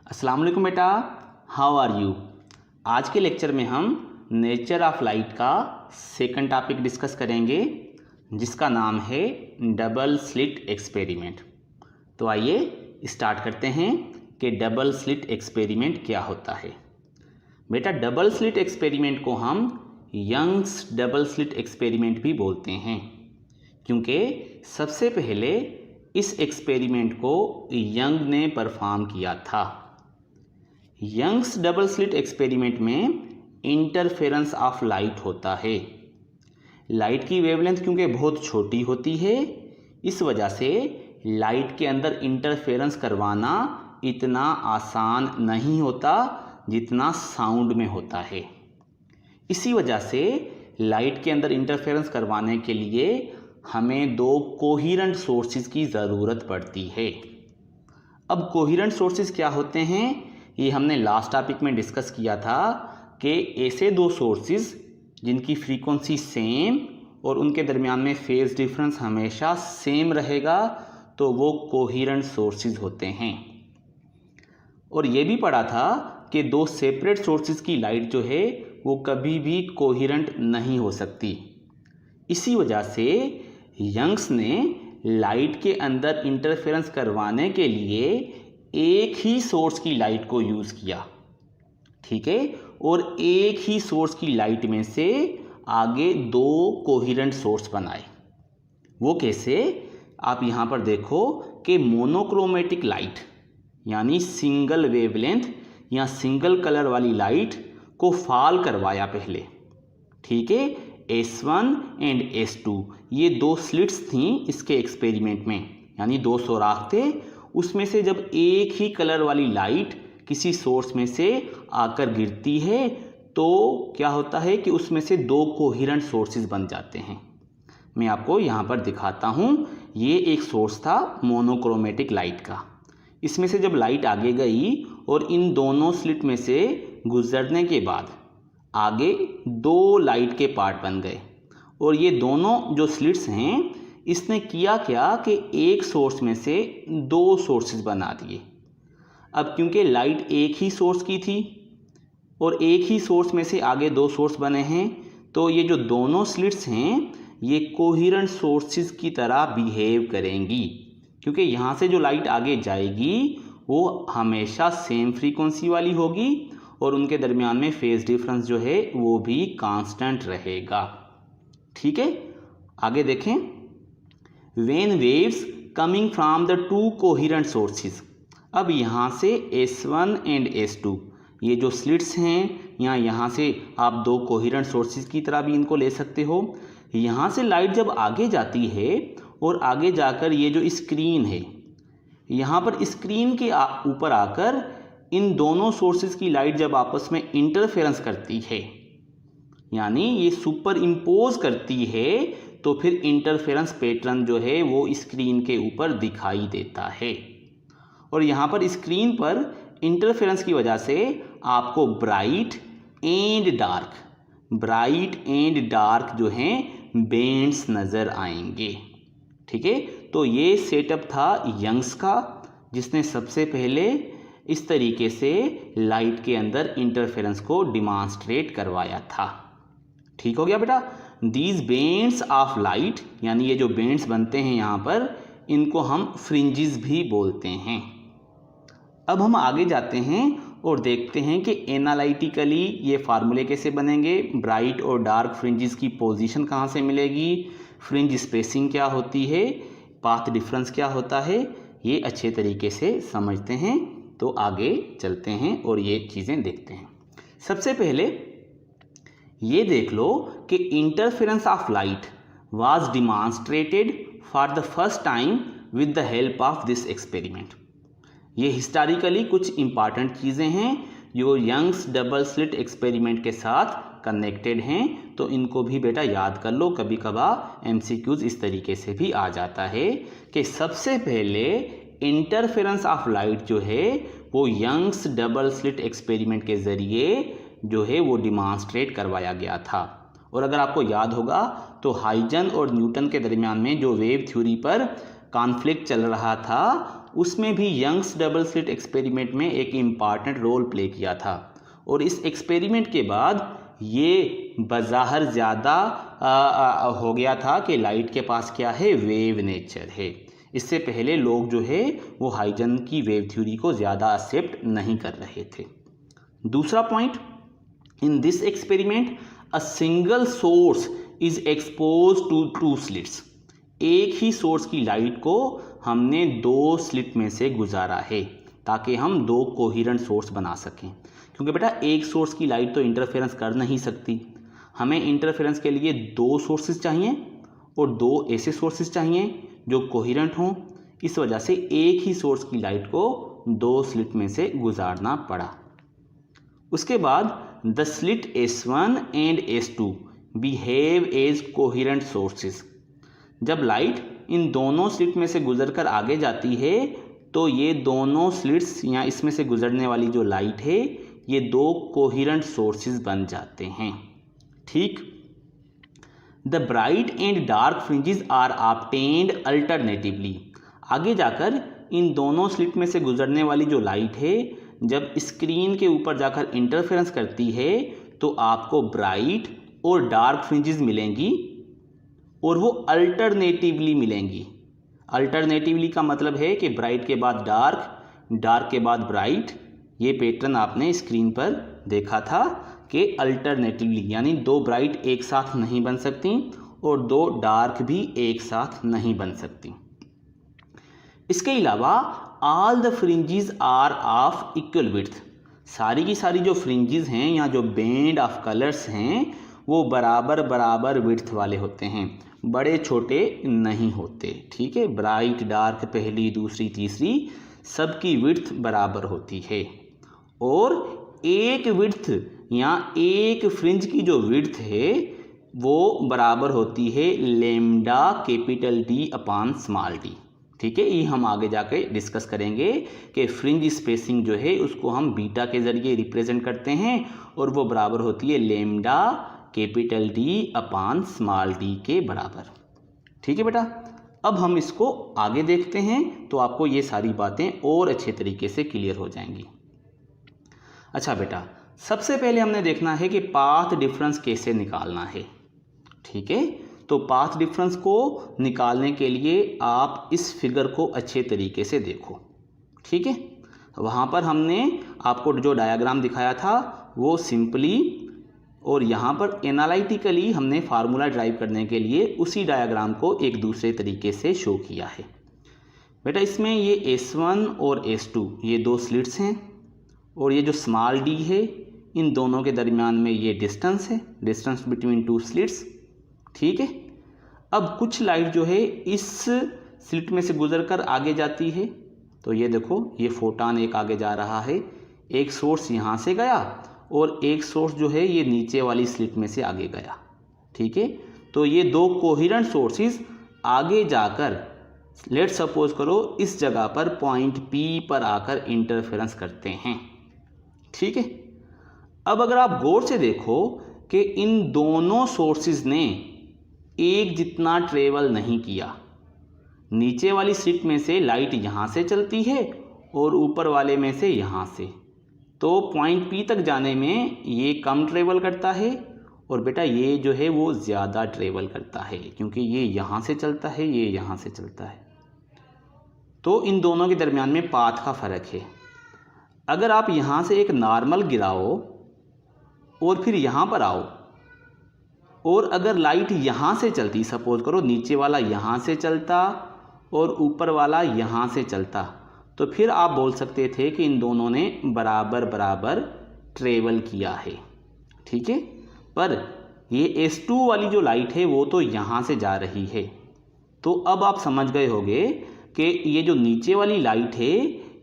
अस्सलाम वालेकुम बेटा, हाउ आर यू। आज के लेक्चर में हम नेचर ऑफ लाइट का सेकंड टॉपिक डिस्कस करेंगे जिसका नाम है डबल स्लिट एक्सपेरिमेंट। तो आइए स्टार्ट करते हैं कि डबल स्लिट एक्सपेरिमेंट क्या होता है। बेटा, डबल स्लिट एक्सपेरिमेंट को हम यंग्स डबल स्लिट एक्सपेरिमेंट भी बोलते हैं क्योंकि सबसे पहले इस एक्सपेरिमेंट को यंग ने परफॉर्म किया था। यंग्स डबल स्लिट एक्सपेरिमेंट में इंटरफेरेंस ऑफ लाइट होता है। लाइट की वेवलेंथ क्योंकि बहुत छोटी होती है, इस वजह से लाइट के अंदर इंटरफेरेंस करवाना इतना आसान नहीं होता जितना साउंड में होता है। इसी वजह से लाइट के अंदर इंटरफेरेंस करवाने के लिए हमें दो कोहेरेंट सोर्सेज की ज़रूरत पड़ती है। अब कोहेरेंट सोर्सेज क्या होते हैं, ये हमने लास्ट टॉपिक में डिस्कस किया था कि ऐसे दो सोर्सेज जिनकी फ्रीक्वेंसी सेम और उनके दरमियान में फेज डिफरेंस हमेशा सेम रहेगा तो वो कोहेरेंट सोर्सेज होते हैं। और ये भी पढ़ा था कि दो सेपरेट सोर्सेज की लाइट जो है वो कभी भी कोहेरेंट नहीं हो सकती। इसी वजह से यंग्स ने लाइट के अंदर इंटरफेरेंस करवाने के लिए एक ही सोर्स की लाइट को यूज़ किया, ठीक है, और एक ही सोर्स की लाइट में से आगे दो कोहेरेंट सोर्स बनाए। वो कैसे, आप यहाँ पर देखो कि मोनोक्रोमेटिक लाइट यानी सिंगल वेवलेंथ या सिंगल कलर वाली लाइट को फॉल करवाया पहले, ठीक है। S1 एंड S2 ये दो स्लिट्स थी इसके एक्सपेरिमेंट में, यानी दो सुराख थे। उसमें से जब एक ही कलर वाली लाइट किसी सोर्स में से आकर गिरती है तो क्या होता है कि उसमें से दो कोहेरेंट सोर्सेज बन जाते हैं। मैं आपको यहाँ पर दिखाता हूँ। ये एक सोर्स था मोनोक्रोमेटिक लाइट का। इसमें से जब लाइट आगे गई और इन दोनों स्लिट में से गुजरने के बाद आगे दो लाइट के पार्ट बन गए और ये दोनों जो स्लिट्स हैं इसने किया क्या कि एक सोर्स में से दो सोर्सेज बना दिए। अब क्योंकि लाइट एक ही सोर्स की थी और एक ही सोर्स में से आगे दो सोर्स बने हैं तो ये जो दोनों स्लिट्स हैं ये कोहेरेंट सोर्सेज की तरह बिहेव करेंगी, क्योंकि यहाँ से जो लाइट आगे जाएगी वो हमेशा सेम फ्रीक्वेंसी वाली होगी और उनके दरमियान में फेज डिफरेंस जो है वो भी कांस्टेंट रहेगा, ठीक है। आगे देखें, when waves coming from the two coherent sources. अब यहाँ से S1 एंड S2 ये जो स्लिट्स हैं या यहाँ से आप दो कोहेरेंट सोर्सेज की तरह भी इनको ले सकते हो। यहाँ से लाइट जब आगे जाती है और आगे जाकर ये जो स्क्रीन है यहाँ पर स्क्रीन के ऊपर आकर इन दोनों सोर्सेज की लाइट जब आपस में इंटरफेरेंस करती है यानी ये सुपर इम्पोज करती है तो फिर इंटरफेरेंस पैटर्न जो है वो स्क्रीन के ऊपर दिखाई देता है। और यहाँ पर स्क्रीन पर इंटरफेरेंस की वजह से आपको ब्राइट एंड डार्क जो हैं बैंड्स नज़र आएंगे, ठीक है। तो ये सेटअप था यंग्स का जिसने सबसे पहले इस तरीके से लाइट के अंदर इंटरफेरेंस को डिमॉन्स्ट्रेट करवाया था, ठीक हो गया बेटा। दीज बैंड्स ऑफ लाइट यानी ये जो बैंड्स बनते हैं यहाँ पर इनको हम फ्रिंजेस भी बोलते हैं। अब हम आगे जाते हैं और देखते हैं कि एनालिटिकली ये फार्मूले कैसे बनेंगे, ब्राइट और डार्क फ्रिंजेस की पोजीशन कहाँ से मिलेगी, फ्रिंज स्पेसिंग क्या होती है, पाथ डिफरेंस क्या होता है, ये अच्छे तरीके से समझते हैं। तो आगे चलते हैं और ये चीज़ें देखते हैं। सबसे पहले ये देख लो कि interference of light was demonstrated for the first time with the help of this experiment. ये हिस्टोरिकली कुछ इंपॉर्टेंट चीज़ें हैं जो यंग्स डबल स्लिट एक्सपेरिमेंट के साथ कनेक्टेड हैं, तो इनको भी बेटा याद कर लो। कभी कभार MCQs इस तरीके से भी आ जाता है कि सबसे पहले इंटरफेरेंस ऑफ लाइट जो है वो यंग्स डबल स्लिट एक्सपेरिमेंट के ज़रिए जो है वो डिमॉन्स्ट्रेट करवाया गया था। और अगर आपको याद होगा तो हाइजन और न्यूटन के दरमियान में जो वेव थ्योरी पर कॉन्फ्लिक्ट चल रहा था उसमें भी यंग्स डबल स्लिट एक्सपेरिमेंट में एक इम्पॉर्टेंट रोल प्ले किया था। और इस एक्सपेरिमेंट के बाद ये बज़ाहिर ज़्यादा हो गया था कि लाइट के पास क्या है, वेव नेचर है। इससे पहले लोग जो है वो हाइजेंस की वेव थ्योरी को ज़्यादा एक्सेप्ट नहीं कर रहे थे। दूसरा point, in this experiment a single source is expose to two slits. एक ही सोर्स की लाइट को हमने दो स्लिट में से गुजारा है ताकि हम दो कोहेरेंट सोर्स बना सकें, क्योंकि बेटा एक सोर्स की लाइट तो इंटरफेरेंस कर नहीं सकती। हमें इंटरफेरेंस के लिए दो सोर्सेज चाहिए और दो ऐसे सोर्सेज चाहिए जो कोहेरेंट हों। इस वजह से एक ही सोर्स की लाइट को दो स्लिट में से गुजारना पड़ा। उसके बाद the slit S1 and S2 behave as coherent sources. जब लाइट इन दोनों स्लिट में से गुजरकर आगे जाती है तो ये दोनों स्लिट्स या इसमें से गुजरने वाली जो लाइट है ये दो कोहेरेंट सोर्सेज बन जाते हैं। ठीक, the bright and dark fringes are obtained alternatively. आगे जाकर इन दोनों स्लिट में से गुजरने वाली जो लाइट है जब स्क्रीन के ऊपर जाकर इंटरफेरेंस करती है तो आपको ब्राइट और डार्क फ्रिंजेस मिलेंगी और वो अल्टरनेटिवली मिलेंगी। अल्टरनेटिवली का मतलब है कि ब्राइट के बाद डार्क, डार्क के बाद ब्राइट। ये पैटर्न आपने स्क्रीन पर देखा था कि अल्टरनेटिवली यानी दो ब्राइट एक साथ नहीं बन सकती और दो डार्क भी एक साथ नहीं बन सकती। इसके अलावा all the fringes are of equal width. सारी की सारी जो फ्रिंजेस हैं या जो बैंड ऑफ कलर्स हैं वो बराबर बराबर विड्थ वाले होते हैं, बड़े छोटे नहीं होते। ठीक है, ब्राइट डार्क पहली दूसरी तीसरी सबकी विड्थ बराबर होती है। और एक विड्थ या एक फ्रिंज की जो विड्थ है वो बराबर होती है lambda capital D upon small d। ठीक है, ये हम आगे जाके डिस्कस करेंगे कि फ्रिंज स्पेसिंग जो है उसको हम बीटा के ज़रिए रिप्रेजेंट करते हैं और वो बराबर होती है lambda capital D upon small d के बराबर। ठीक है बेटा, अब हम इसको आगे देखते हैं तो आपको ये सारी बातें और अच्छे तरीके से क्लियर हो जाएंगी। अच्छा बेटा, सबसे पहले हमने देखना है कि पाथ डिफरेंस कैसे निकालना है। ठीक है, तो पाथ डिफरेंस को निकालने के लिए आप इस फिगर को अच्छे तरीके से देखो। ठीक है, वहाँ पर हमने आपको जो डायग्राम दिखाया था वो सिंपली और यहाँ पर एनालिटिकली हमने फार्मूला ड्राइव करने के लिए उसी डायग्राम को एक दूसरे तरीके से शो किया है। बेटा इसमें ये S1 और S2 ये दो स्लिट्स हैं और ये जो स्मॉल d है इन दोनों के दरमियान में ये डिस्टेंस है, डिस्टेंस बिटवीन टू स्लिट्स। ठीक है, अब कुछ लाइट जो है इस स्लिट में से गुजर कर आगे जाती है तो ये देखो ये फोटॉन एक आगे जा रहा है, एक सोर्स यहाँ से गया और एक सोर्स जो है ये नीचे वाली स्लिट में से आगे गया। ठीक है, तो ये दो कोहेरेंट सोर्सेज आगे जाकर लेट्स सपोज करो इस जगह पर पॉइंट P पर आकर इंटरफेरेंस करते हैं। ठीक है, अब अगर आप गौर से देखो कि इन दोनों सोर्सेज ने एक जितना ट्रेवल नहीं किया। नीचे वाली स्लिट में से लाइट यहाँ से चलती है और ऊपर वाले में से यहाँ से, तो पॉइंट P तक जाने में ये कम ट्रेवल करता है और बेटा ये जो है वो ज़्यादा ट्रेवल करता है क्योंकि ये यहाँ से चलता है, ये यहाँ से चलता है। तो इन दोनों के दरमियान में पाथ का फ़र्क है। अगर आप यहाँ से एक नॉर्मल गिराओ और फिर यहाँ पर आओ और अगर लाइट यहाँ से चलती, सपोज करो नीचे वाला यहाँ से चलता और ऊपर वाला यहाँ से चलता, तो फिर आप बोल सकते थे कि इन दोनों ने बराबर बराबर ट्रेवल किया है। ठीक है, पर ये S2 वाली जो लाइट है वो तो यहाँ से जा रही है। तो अब आप समझ गए होंगे कि ये जो नीचे वाली लाइट है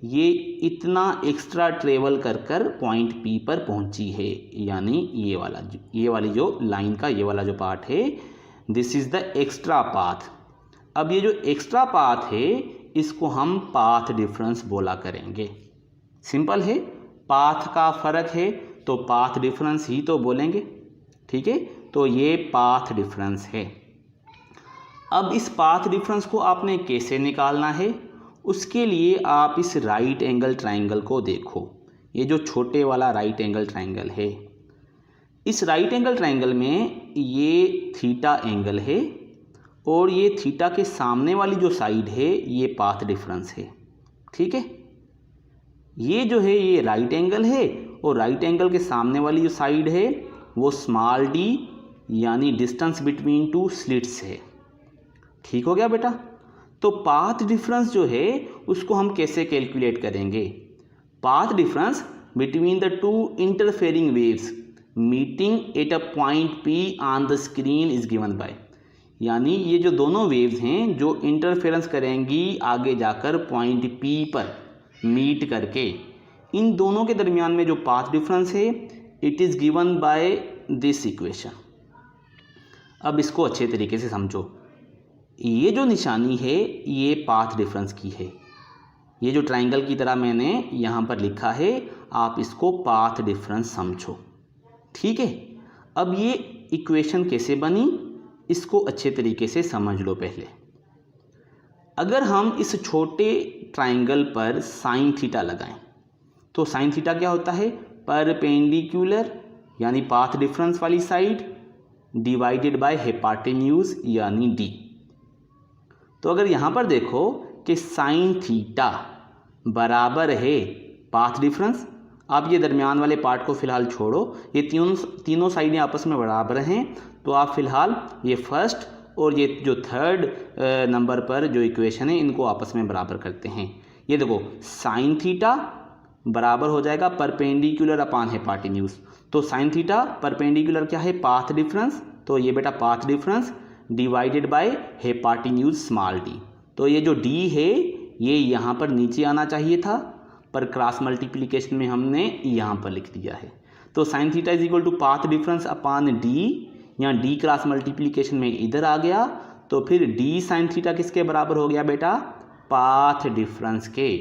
ये इतना एक्स्ट्रा ट्रेवल कर कर पॉइंट P पर पहुंची है, यानी ये वाली जो लाइन का ये वाला जो पार्ट है this is the extra path. अब ये जो एक्स्ट्रा पाथ है इसको हम पाथ डिफरेंस बोला करेंगे। सिंपल है, पाथ का फ़र्क है तो पाथ डिफरेंस ही तो बोलेंगे। ठीक है, तो ये पाथ डिफरेंस है। अब इस पाथ डिफरेंस को आपने कैसे निकालना है, उसके लिए आप इस राइट एंगल ट्राइंगल को देखो। ये जो छोटे वाला राइट एंगल ट्राइंगल है, इस राइट एंगल ट्राइंगल में ये थीटा एंगल है और ये थीटा के सामने वाली जो साइड है ये पाथ डिफरेंस है। ठीक है, ये जो है ये राइट एंगल है और राइट एंगल के सामने वाली जो साइड है वो स्मॉल डी यानी डिस्टेंस बिटवीन टू स्लिट्स है। ठीक हो गया बेटा। तो पाथ डिफरेंस जो है उसको हम कैसे कैलकुलेट करेंगे? Path difference between the to interfering waves meeting at a point P on the screen is given by, यानी ये जो दोनों वेव्स हैं जो इंटरफेरेंस करेंगी आगे जाकर पॉइंट पी पर मीट करके, इन दोनों के दरमियान में जो पाथ डिफरेंस है it is given by this equation. अब इसको अच्छे तरीके से समझो। ये जो निशानी है ये पाथ डिफरेंस की है। ये जो ट्राइंगल की तरह मैंने यहाँ पर लिखा है, आप इसको पाथ डिफरेंस समझो। ठीक है, अब ये इक्वेशन कैसे बनी इसको अच्छे तरीके से समझ लो। पहले अगर हम इस छोटे ट्राइंगल पर साइन थीटा लगाएं तो साइन थीटा क्या होता है? परपेंडिकुलर यानी पाथ डिफरेंस वाली साइड डिवाइडेड बाय हिपोटेन्यूज यानी डी। तो अगर यहाँ पर देखो कि साइन थीटा बराबर है पाथ डिफरेंस, आप ये दरमियान वाले पार्ट को फिलहाल छोड़ो, ये तीनों साइडें आपस में बराबर हैं, तो आप फिलहाल ये फर्स्ट और ये जो थर्ड नंबर पर जो इक्वेशन है इनको आपस में बराबर करते हैं। ये देखो साइन थीटा बराबर हो जाएगा परपेंडिकुलर अपॉन हिपोटेन्यूज। तो साइन थीटा परपेंडिकुलर क्या है? Path difference. तो ये बेटा path difference divided by hypotenuse small D. तो ये जो डी है ये यहाँ पर नीचे आना चाहिए था, पर क्रॉस मल्टीप्लिकेशन में हमने यहाँ पर लिख दिया है। तो sine theta is equal to path difference upon D, यहाँ डी क्रॉस मल्टीप्लिकेशन में इधर आ गया, तो फिर डी साइन थीटा किसके बराबर हो गया बेटा? पाथ डिफरेंस के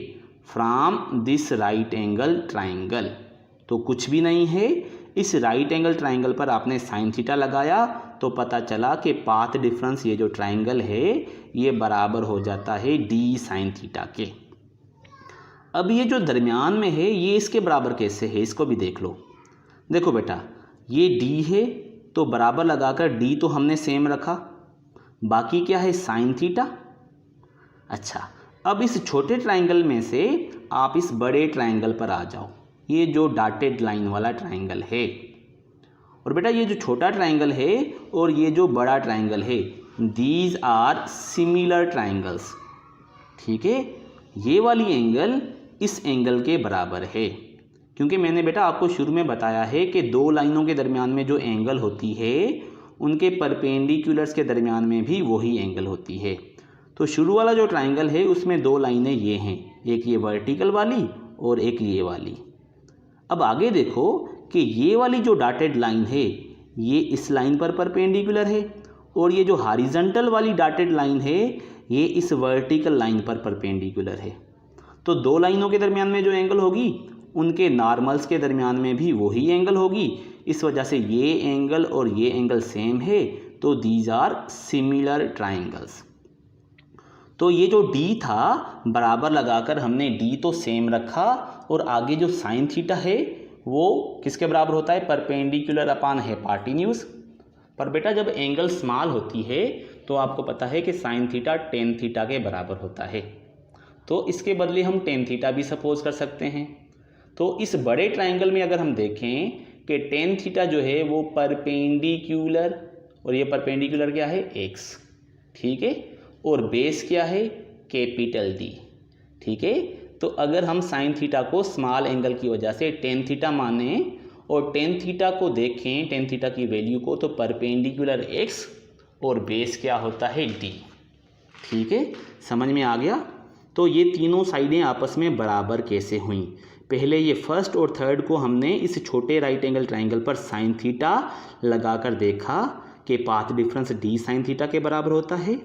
from this right angle triangle. तो कुछ भी नहीं है, इस राइट एंगल ट्राइंगल पर आपने साइन थीटा लगाया तो पता चला कि पाथ डिफरेंस ये जो ट्राइंगल है ये बराबर हो जाता है डी साइन थीटा के। अब ये जो दरमियान में है ये इसके बराबर कैसे है इसको भी देख लो। देखो बेटा ये डी है तो बराबर लगाकर डी तो हमने सेम रखा, बाकी क्या है? Sine theta. अच्छा, अब इस छोटे ट्राइंगल में से आप इस बड़े ट्राइंगल पर आ जाओ, ये जो डॉटेड लाइन वाला ट्राइंगल है। और बेटा ये जो छोटा ट्राइंगल है और ये जो बड़ा ट्राइंगल है, दीज आर सिमिलर ट्राइंगल्स। ठीक है, ये वाली एंगल इस एंगल के बराबर है, क्योंकि मैंने बेटा आपको शुरू में बताया है कि दो लाइनों के दरमियान में जो एंगल होती है उनके परपेंडिकुलर्स के दरमियान में भी वही एंगल होती है। तो शुरू वाला जो ट्राइंगल है उसमें दो लाइनें ये हैं, एक ये वर्टिकल वाली और एक ये वाली। अब आगे देखो कि ये वाली जो डॉटेड लाइन है ये इस लाइन पर परपेंडिकुलर है और ये जो हॉरिजॉन्टल वाली डॉटेड लाइन है ये इस वर्टिकल लाइन पर परपेंडिकुलर है। तो दो लाइनों के दरमियान में जो एंगल होगी उनके नॉर्मल्स के दरमियान में भी वही एंगल होगी। इस वजह से ये एंगल और ये एंगल सेम है, तो दीज आर सिमिलर ट्राइंगल्स। तो ये जो डी था बराबर लगाकर हमने डी तो सेम रखा और आगे जो साइन थीटा है वो किसके बराबर होता है? Perpendicular upon hypotenuse. पर बेटा जब एंगल स्मॉल होती है तो आपको पता है कि साइन थीटा टेन थीटा के बराबर होता है, तो इसके बदले हम टेन थीटा भी सपोज कर सकते हैं। तो इस बड़े ट्राइंगल में अगर हम देखें कि टेन थीटा जो है वो परपेंडिकुलर, और ये परपेंडिकुलर क्या है? एक्स। ठीक है, और बेस क्या है? Capital D. ठीक है, तो अगर हम साइन थीटा को स्मॉल एंगल की वजह से टेन थीटा माने और टेन थीटा को देखें, टेन थीटा की वैल्यू को, तो परपेंडिकुलर एक्स और बेस क्या होता है? डी। ठीक है, समझ में आ गया? तो ये तीनों साइडें आपस में बराबर कैसे हुई? पहले ये फर्स्ट और थर्ड को हमने इस छोटे राइट एंगल ट्राइंगल पर साइन थीटा लगाकर देखा कि path difference D sine theta के बराबर होता है,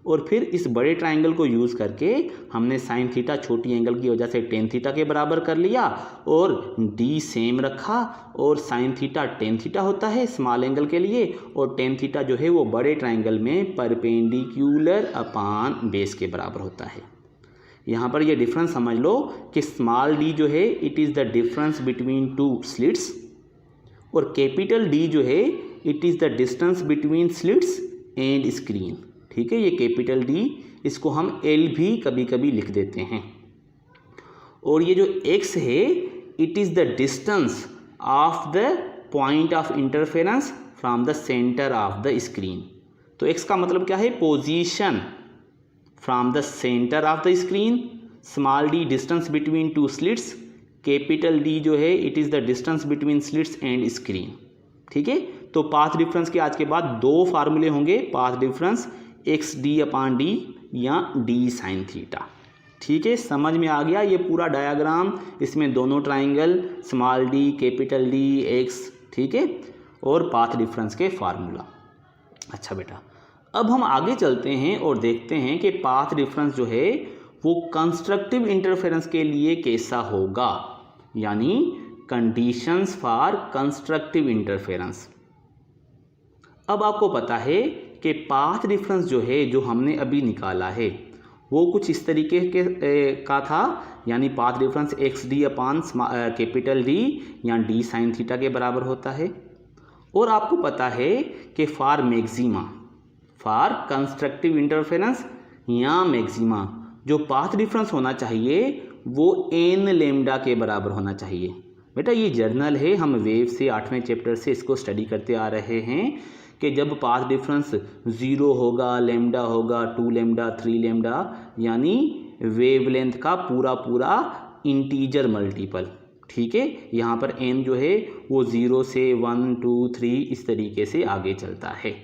और फिर इस बड़े ट्राइंगल को यूज़ करके हमने साइन थीटा छोटी एंगल की वजह से टेन थीटा के बराबर कर लिया और डी सेम रखा और साइन थीटा टेन थीटा होता है स्मॉल एंगल के लिए और टेन थीटा जो है वो बड़े ट्राइंगल में परपेंडिकुलर अपान बेस के बराबर होता है। यहाँ पर ये डिफरेंस समझ लो कि स्मॉल डी जो है it is the difference between two slits और कैपिटल डी जो है it is the distance between slits and screen. ठीक है, ये कैपिटल डी इसको हम एल भी कभी कभी लिख देते हैं। और ये जो एक्स है it is the distance of the point of interference from the centre of the screen. तो एक्स का मतलब क्या है, position from the centre of the screen, small D distance between two slits, capital D जो है it is the distance between slits and screen. ठीक है, तो पाथ डिफरेंस के आज के बाद दो फार्मूले होंगे, पाथ डिफरेंस एक्स डी अपान डी या डी साइन थीटा। ठीक है, समझ में आ गया ये पूरा डायग्राम, इसमें दोनों triangle small D capital D x, ठीक है, और पाथ डिफरेंस के फार्मूला। अच्छा बेटा, अब हम आगे चलते हैं और देखते हैं कि पाथ डिफरेंस जो है वो कंस्ट्रक्टिव इंटरफेरेंस के लिए कैसा होगा, यानी कंडीशंस फॉर कंस्ट्रक्टिव इंटरफेरेंस। अब आपको पता है कि पाथ डिफरेंस जो है जो हमने अभी निकाला है वो कुछ इस तरीके का था, यानी path difference x D upon capital D या डी साइन थीटा के बराबर होता है। और आपको पता है कि for maxima, for constructive interference या मैक्सिमा जो पाथ डिफरेंस होना चाहिए वो एन लेमडा के बराबर होना चाहिए। बेटा ये जर्नल है, हम वेव से 8वें चैप्टर से इसको स्टडी करते आ रहे हैं कि जब पाथ डिफरेंस 0 होगा, लेमडा होगा, 2 लेमडा, 3 लेमडा, यानी वेवलेंथ का पूरा पूरा इंटीजर मल्टीपल। ठीक है, यहाँ पर n जो है वो 0 से 1, 2, 3 इस तरीके से आगे चलता है।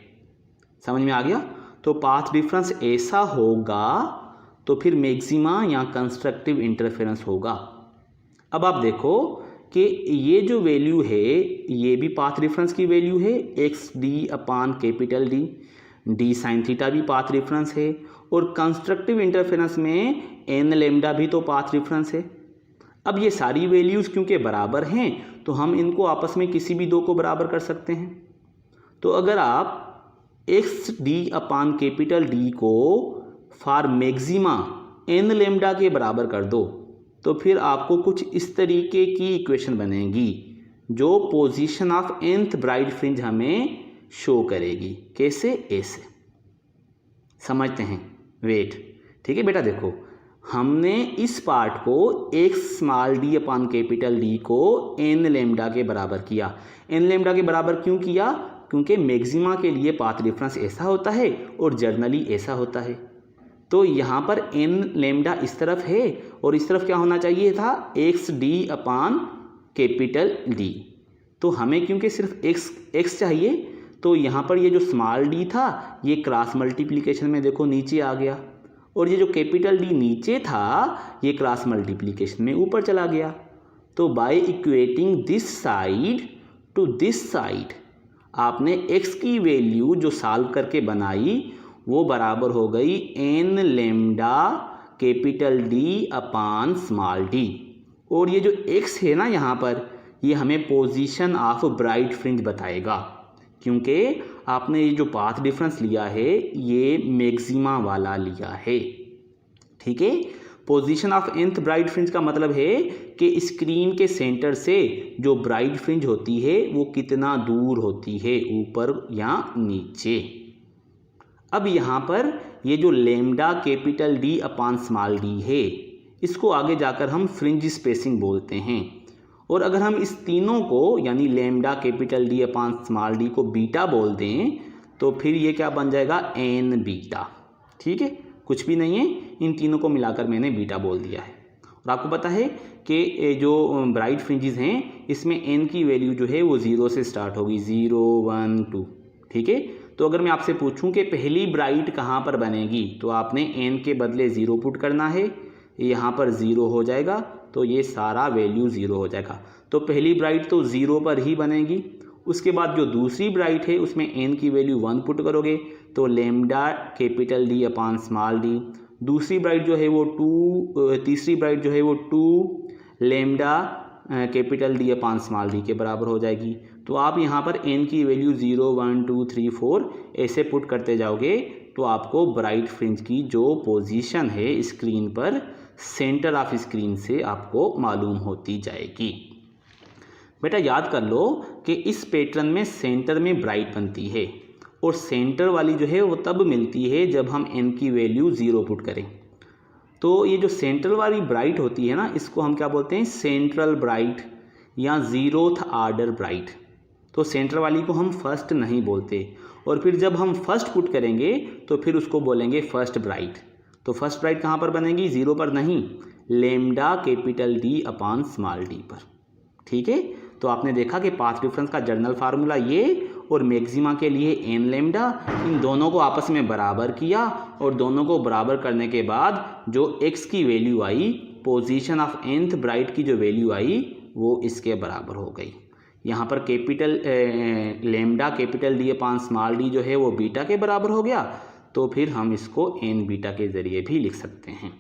समझ में आ गया? तो पाथ डिफरेंस ऐसा होगा तो फिर मैक्सिमा या कंस्ट्रक्टिव इंटरफेरेंस होगा। अब आप देखो कि ये जो वैल्यू है ये भी पाथ डिफरेंस की वैल्यू है, X D upon capital D, D sine theta भी पाथ डिफरेंस है और कंस्ट्रक्टिव इंटरफेरेंस में एन लेमडा भी तो पाथ डिफरेंस है। अब ये सारी वैल्यूज़ क्योंकि बराबर हैं तो हम इनको आपस में किसी भी दो को बराबर कर सकते हैं। तो अगर आप x D upon capital D को फॉर मैक्सिमा एन लेमडा के बराबर कर दो तो फिर आपको कुछ इस तरीके की इक्वेशन बनेगी जो position of nth bright fringe हमें शो करेगी। कैसे? ऐसे समझते हैं, वेट। ठीक है बेटा, देखो हमने इस पार्ट को x small D upon capital D को एन लेमडा के बराबर किया। एन लेमडा के बराबर क्यों किया? क्योंकि मैक्सिमा के लिए पाथ डिफरेंस ऐसा होता है और जर्नली ऐसा होता है। तो यहाँ पर एन लेमडा इस तरफ है और इस तरफ क्या होना चाहिए था, x D upon capital D. तो हमें क्योंकि सिर्फ एक्स चाहिए तो यहाँ पर ये जो स्मॉल डी था ये क्रॉस मल्टीप्लिकेशन में देखो नीचे आ गया और ये जो कैपिटल डी नीचे था ये क्रॉस मल्टीप्लिकेशन में ऊपर चला गया। तो by equating this side to this side आपने एक्स की वैल्यू जो सॉल्व करके बनाई वो बराबर हो गई n lambda capital D upon small d. और ये जो एक्स है ना यहाँ पर ये हमें पोजीशन ऑफ ब्राइट फ्रिंज बताएगा क्योंकि आपने ये जो पाथ डिफरेंस लिया है ये मैक्सिमा वाला लिया है। ठीक है, position of nth bright fringe का मतलब है कि स्क्रीन के सेंटर से जो ब्राइट फ्रिंज होती है वो कितना दूर होती है, ऊपर या नीचे। अब यहाँ पर ये जो lambda capital D upon small D है इसको आगे जाकर हम फ्रिंज स्पेसिंग बोलते हैं। और अगर हम इस तीनों को यानी lambda capital D upon small D को बीटा बोल दें तो फिर ये क्या बन जाएगा, एन बीटा। ठीक है, कुछ भी नहीं है, इन तीनों को मिलाकर मैंने बीटा बोल दिया है। और आपको पता है कि जो ब्राइट फ्रिंजेस हैं इसमें एन की वैल्यू जो है वो 0 से स्टार्ट होगी, 0, 1, 2। ठीक है, तो अगर मैं आपसे पूछूं कि पहली ब्राइट कहाँ पर बनेगी तो आपने एन के बदले 0 पुट करना है, यहाँ पर 0 हो जाएगा तो ये सारा वैल्यू 0 हो जाएगा। तो पहली ब्राइट तो 0 पर ही बनेगी उसके बाद जो दूसरी ब्राइट है उसमें n की वैल्यू 1 पुट करोगे तो लेमडा कैपिटल D अपान स्मॉल d। दूसरी ब्राइट जो है वो 2, तीसरी ब्राइट जो है वो 2 लेमडा कैपिटल D अपान स्मॉल d के बराबर हो जाएगी। तो आप यहाँ पर n की वैल्यू 0, 1, 2, 3, 4 ऐसे पुट करते जाओगे तो आपको ब्राइट फ्रिंज की जो पोजीशन है स्क्रीन पर सेंटर ऑफ स्क्रीन से आपको मालूम होती जाएगी। बेटा याद कर लो कि इस पैटर्न में सेंटर में ब्राइट बनती है और सेंटर वाली जो है वो तब मिलती है जब हम n की वैल्यू 0 पुट करें। तो ये जो सेंटर वाली ब्राइट होती है ना, इसको हम क्या बोलते हैं, सेंट्रल ब्राइट या 0th ऑर्डर ब्राइट। तो सेंटर वाली को हम फर्स्ट नहीं बोलते, और फिर जब हम फर्स्ट पुट करेंगे तो फिर उसको बोलेंगे फर्स्ट ब्राइट। तो फर्स्ट ब्राइट कहाँ पर बनेगी, 0 पर नहीं, लेमडा कैपिटल D अपान स्मॉल d पर। ठीक है, तो आपने देखा कि पाथ डिफरेंस का जनरल फार्मूला ये और मैक्सिमा के लिए n लेमडा, इन दोनों को आपस में बराबर किया और दोनों को बराबर करने के बाद जो x की value I, position of nth bright की जो वैल्यू आई वो इसके बराबर हो गई। यहाँ पर कैपिटल लेमडा कैपिटल D अपान स्मॉल d जो है वो बीटा के बराबर हो गया, तो फिर हम इसको n बीटा के ज़रिए भी लिख सकते हैं।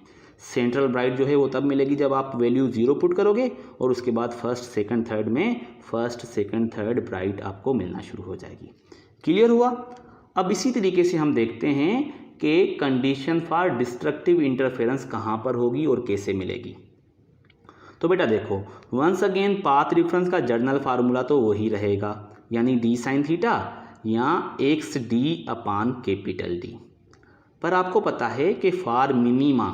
सेंट्रल ब्राइट जो है वो तब मिलेगी जब आप वैल्यू 0 पुट करोगे और उसके बाद फर्स्ट सेकंड थर्ड में फर्स्ट सेकंड थर्ड ब्राइट आपको मिलना शुरू हो जाएगी। क्लियर हुआ। अब इसी तरीके से हम देखते हैं कि कंडीशन फॉर डिस्ट्रक्टिव इंटरफेरेंस कहाँ पर होगी और कैसे मिलेगी। तो बेटा देखो, वंस अगेन पाथ डिफरेंस का जर्नल फार्मूला तो वही रहेगा, यानी d साइन थीटा या x D upon capital D। पर आपको पता है कि फॉर मिनिमा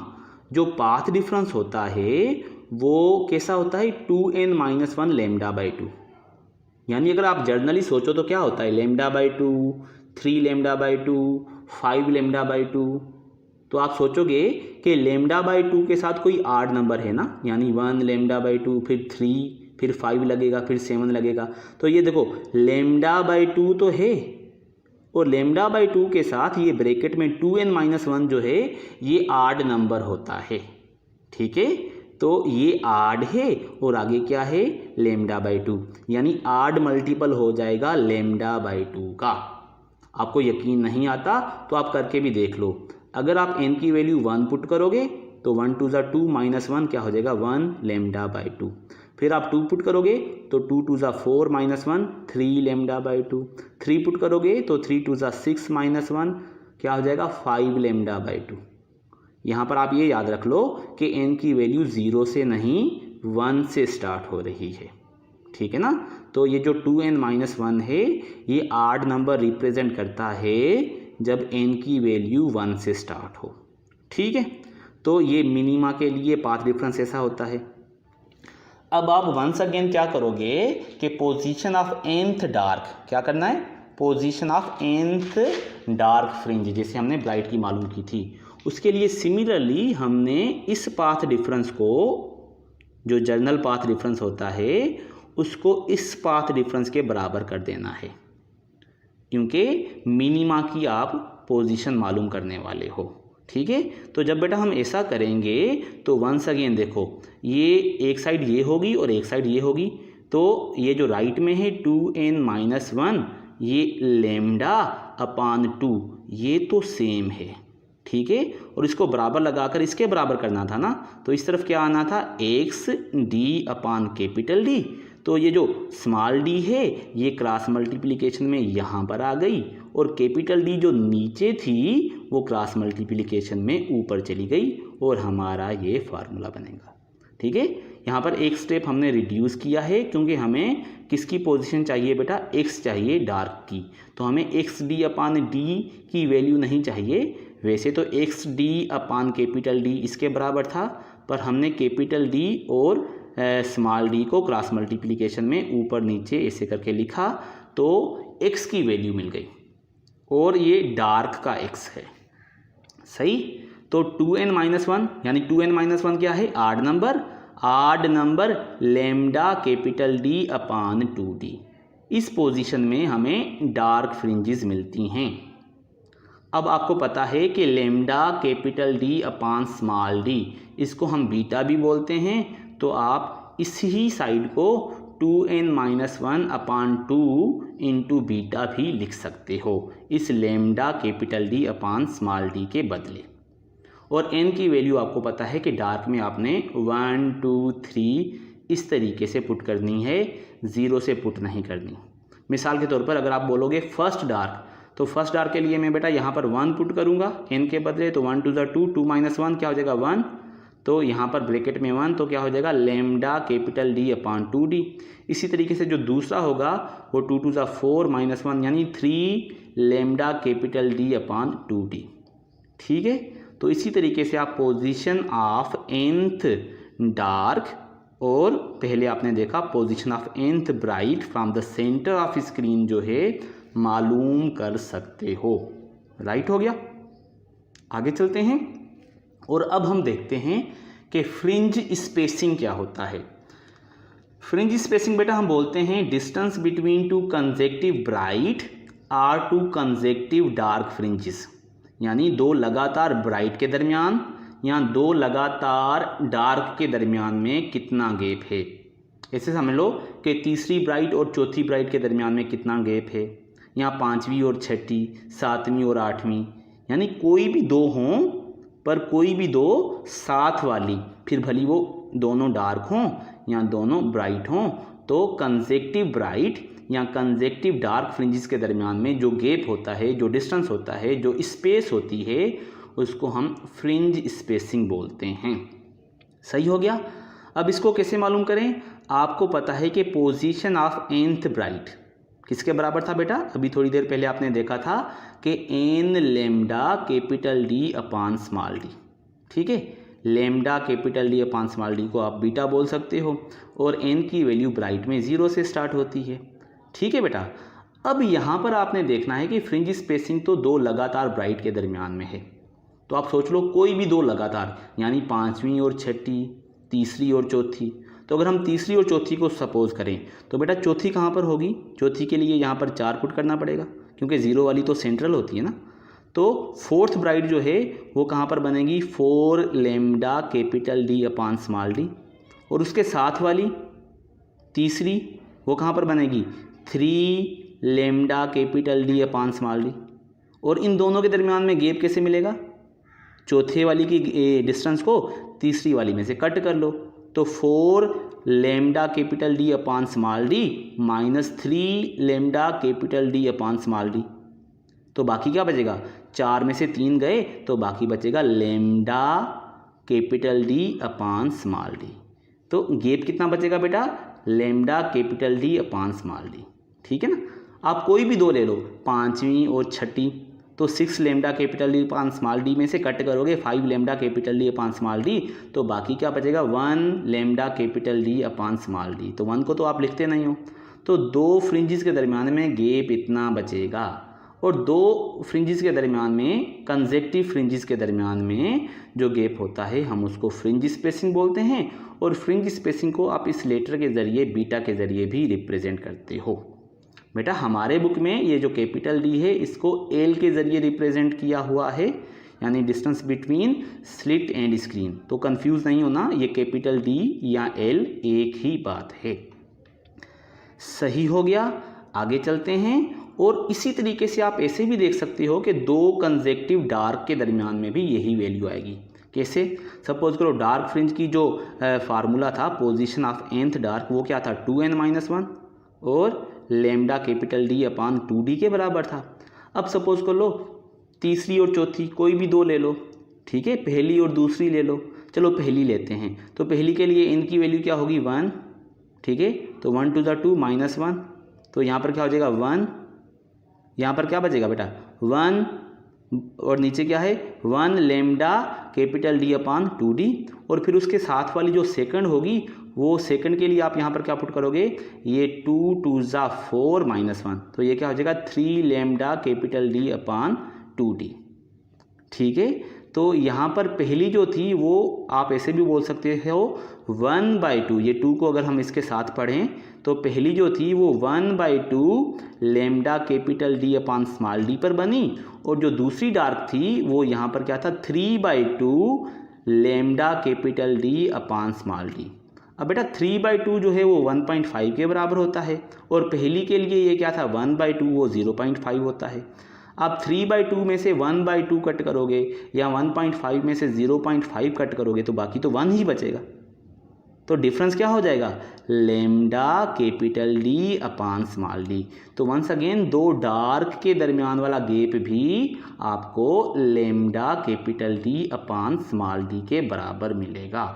जो पाथ डिफरेंस होता है वो कैसा होता है, 2n-1 लेमडा बाई 2। यानी अगर आप जर्नली सोचो तो क्या होता है, lambda by 2, 3 lambda by 2, 5 lambda by 2। तो आप सोचोगे कि लेमडा बाई 2 के साथ कोई आड नंबर है ना, यानी 1 लेमडा बाई 2, फिर 3, फिर 5 लगेगा, फिर 7 लगेगा। तो ये देखो लेमडा बाई 2 तो है और लेमडा बाई 2 के साथ ये ब्रैकेट में 2n-1 जो है ये आड नंबर होता है। ठीक है, तो ये आड है और आगे क्या है, लेमडा बाई 2, यानी आड मल्टीपल हो जाएगा लेमडा बाई 2 का। आपको यकीन नहीं आता तो आप करके भी देख लो। अगर आप n की वैल्यू 1 पुट करोगे तो 1 2 ज़ा 2 माइनस 1 क्या हो जाएगा, 1 लेमडा बाई 2। फिर आप 2 पुट करोगे तो 2 2 ज़ा 4 माइनस 1, 3 लेमडा बाई 2। 3 पुट करोगे तो 3 2 ज़ा 6 माइनस 1 क्या हो जाएगा, 5 लेमडा बाई 2। यहाँ पर आप ये याद रख लो कि n की वैल्यू 0 से नहीं 1 से स्टार्ट हो रही है। ठीक है ना, तो ये जो 2n-1 है ये आड नंबर रिप्रेजेंट करता है जब n की वैल्यू 1 से स्टार्ट हो। ठीक है, तो ये मिनिमा के लिए पाथ डिफरेंस ऐसा होता है। अब आप वंस अगेन क्या करोगे कि पोजीशन ऑफ nth डार्क, क्या करना है, position of nth dark fringe जैसे हमने ब्राइट की मालूम की थी, उसके लिए सिमिलरली हमने इस पाथ डिफरेंस को, जो जर्नल पाथ डिफरेंस होता है, उसको इस पाथ डिफरेंस के बराबर कर देना है, क्योंकि मिनिमा की आप पोजीशन मालूम करने वाले हो। ठीक है, तो जब बेटा हम ऐसा करेंगे तो वंस अगेन देखो, ये एक साइड ये होगी और एक साइड ये होगी, तो ये जो राइट में है 2n-1 ये लेमडा अपान 2 ये तो सेम है। ठीक है, और इसको बराबर लगाकर इसके बराबर करना था ना, तो इस तरफ क्या आना था, x D upon capital D। तो ये जो स्मॉल d है ये क्रॉस मल्टीप्लिकेशन में यहाँ पर आ गई और कैपिटल D जो नीचे थी वो क्रॉस मल्टीप्लिकेशन में ऊपर चली गई और हमारा ये फार्मूला बनेगा। ठीक है, यहाँ पर एक स्टेप हमने रिड्यूस किया है क्योंकि हमें किसकी पोजीशन चाहिए बेटा, x चाहिए डार्क की, तो हमें एक्स डी अपान डी की वैल्यू नहीं चाहिए। वैसे तो x D upon capital D इसके बराबर था, पर हमने कैपिटल D और स्मॉल d को क्रॉस मल्टीप्लिकेशन में ऊपर नीचे ऐसे करके लिखा तो x की वैल्यू मिल गई और ये डार्क का x है। सही, तो 2n-1 यानी 2n-1 क्या है, आड नंबर लेमडा कैपिटल D अपान 2d। इस पोजीशन में हमें डार्क फ्रिंजेस मिलती हैं। अब आपको पता है कि लेमडा कैपिटल D अपान स्मॉल d इसको हम बीटा भी बोलते हैं, तो आप इसी साइड को 2n-1 अपान 2 इंटू बीटा भी लिख सकते हो इस lambda capital D upon small D के बदले। और n की वैल्यू आपको पता है कि डार्क में आपने 1 2 3 इस तरीके से पुट करनी है, 0 से पुट नहीं करनी। मिसाल के तौर पर अगर आप बोलोगे फर्स्ट डार्क, तो फर्स्ट डार्क के लिए मैं बेटा यहाँ पर 1 पुट करूँगा n के बदले, तो 1 2 2 2 माइनस 1 क्या हो जाएगा 1, तो यहाँ पर ब्रैकेट में 1, तो क्या हो जाएगा लेमडा कैपिटल डी अपान 2d। इसी तरीके से जो दूसरा होगा वो 2 2 4 माइनस 1 यानी 3 लेमडा कैपिटल डी अपान 2d। ठीक है, तो इसी तरीके से आप पोजीशन ऑफ nth डार्क और पहले आपने देखा position of nth bright from the centre of screen जो है मालूम कर सकते हो। राइट हो गया। आगे चलते हैं और अब हम देखते हैं कि फ्रिंज स्पेसिंग क्या होता है। फ्रिंज स्पेसिंग बेटा हम बोलते हैं distance between two consecutive bright or two consecutive dark fringes, यानी दो लगातार ब्राइट के दरमियान या दो लगातार डार्क के दरमियान में कितना गैप है। ऐसे समझ लो कि तीसरी ब्राइट और चौथी ब्राइट के दरमियान में कितना गैप है, या पाँचवीं और छठी, सातवीं और आठवीं, यानी कोई भी दो हों पर कोई भी दो साथ वाली, फिर भली वो दोनों डार्क हों या दोनों ब्राइट हों, तो कंसेक्टिव ब्राइट या कंसेक्टिव डार्क फ्रिंजेस के दरमियान में जो गैप होता है, जो डिस्टेंस होता है, जो स्पेस होती है, उसको हम फ्रिंज स्पेसिंग बोलते हैं। सही हो गया। अब इसको कैसे मालूम करें। आपको पता है कि पोजीशन ऑफ nth ब्राइट किसके बराबर था बेटा, अभी थोड़ी देर पहले आपने देखा था कि n lambda capital D upon small D. ठीक है, lambda capital D upon small D को आप बीटा बोल सकते हो और n की वैल्यू ब्राइट में 0 से स्टार्ट होती है। ठीक है बेटा, अब यहाँ पर आपने देखना है कि फ्रिंज स्पेसिंग तो दो लगातार ब्राइट के दरमियान में है, तो आप सोच लो कोई भी दो लगातार, यानी पाँचवीं और छठी, तीसरी और चौथी। तो अगर हम तीसरी और चौथी को सपोज करें तो बेटा चौथी कहाँ पर होगी, चौथी के लिए यहाँ पर 4 पुट करना पड़ेगा क्योंकि 0 वाली तो सेंट्रल होती है ना। तो फोर्थ ब्राइट जो है वो कहाँ पर बनेगी 4 lambda capital D upon small d, और उसके साथ वाली तीसरी वो कहाँ पर बनेगी 3 lambda capital D upon small d. और इन दोनों के दरमियान में गैप कैसे मिलेगा, चौथे वाली की डिस्टेंस को तीसरी वाली में से कट कर लो, तो 4 lambda capital D upon small D minus 3 lambda capital D upon small D, तो बाकी क्या बचेगा, 4 में से 3 गए तो बाकी बचेगा lambda capital D upon small D. तो गैप कितना बचेगा बेटा, lambda capital D upon small D. ठीक है ना। आप कोई भी दो ले लो, पाँचवीं और छठी, तो 6 lambda capital D upon small D में से कट करोगे 5 lambda capital D upon small D, तो बाकी क्या बचेगा 1 lambda capital D upon small D. तो 1 को तो आप लिखते नहीं हो, तो दो फ्रिंजेस के दरमियान में गैप इतना बचेगा। और दो फ्रिंजेस के दरमियान में, कंसेक्टिव फ्रिंजेस के दरमियान में जो गैप होता है हम उसको फ्रिंज स्पेसिंग बोलते हैं। और फ्रिंज स्पेसिंग को आप इस लेटर के ज़रिए, बीटा के ज़रिए भी रिप्रेजेंट करते हो। बेटा हमारे बुक में ये जो कैपिटल डी है इसको एल के ज़रिए रिप्रेजेंट किया हुआ है, यानी distance between slit and screen. तो कंफ्यूज नहीं होना, ये कैपिटल डी या एल एक ही बात है। सही हो गया। आगे चलते हैं। और इसी तरीके से आप ऐसे भी देख सकते हो कि दो कंसेक्टिव डार्क के दरमियान में भी यही वैल्यू आएगी। कैसे, सपोज करो डार्क फ्रिंज की जो फार्मूला था पोजीशन ऑफ nth डार्क, वो क्या था 2n-1 और लेमडा कैपिटल डी अपान 2d के बराबर था। अब सपोज कर लो तीसरी और चौथी कोई भी दो ले लो, ठीक है, पहली और दूसरी ले लो। चलो पहली लेते हैं, तो पहली के लिए n की वैल्यू क्या होगी 1, ठीक है, तो 1 2 2 माइनस 1, तो यहाँ पर क्या हो जाएगा 1, यहाँ पर क्या बचेगा बेटा 1, और नीचे क्या है 1 लेमडा कैपिटल डी अपान 2d। और फिर उसके साथ वाली जो सेकंड होगी वो सेकंड के लिए आप यहाँ पर क्या पुट करोगे, ये 2 2 4 माइनस 1, तो ये क्या हो जाएगा 3 लेमडा कैपिटल डी अपान 2d। ठीक है, तो यहाँ पर पहली जो थी वो आप ऐसे भी बोल सकते हो 1/2, ये 2 को अगर हम इसके साथ पढ़ें तो पहली जो थी वो 1/2 lambda capital D upon small D पर बनी, और जो दूसरी डार्क थी वो यहाँ पर क्या था 3/2 lambda capital D upon small D. अब बेटा 3/2 जो है वो 1.5 के बराबर होता है, और पहली के लिए ये क्या था 1/2, वो 0.5 होता है। आप 3/2 में से 1/2 कट करोगे या 1.5 में से 0.5 कट करोगे तो बाकी तो 1 ही बचेगा। तो डिफरेंस क्या हो जाएगा, lambda capital D upon small D. तो वंस अगेन दो डार्क के दरमियान वाला गैप भी आपको lambda capital D upon small D के बराबर मिलेगा।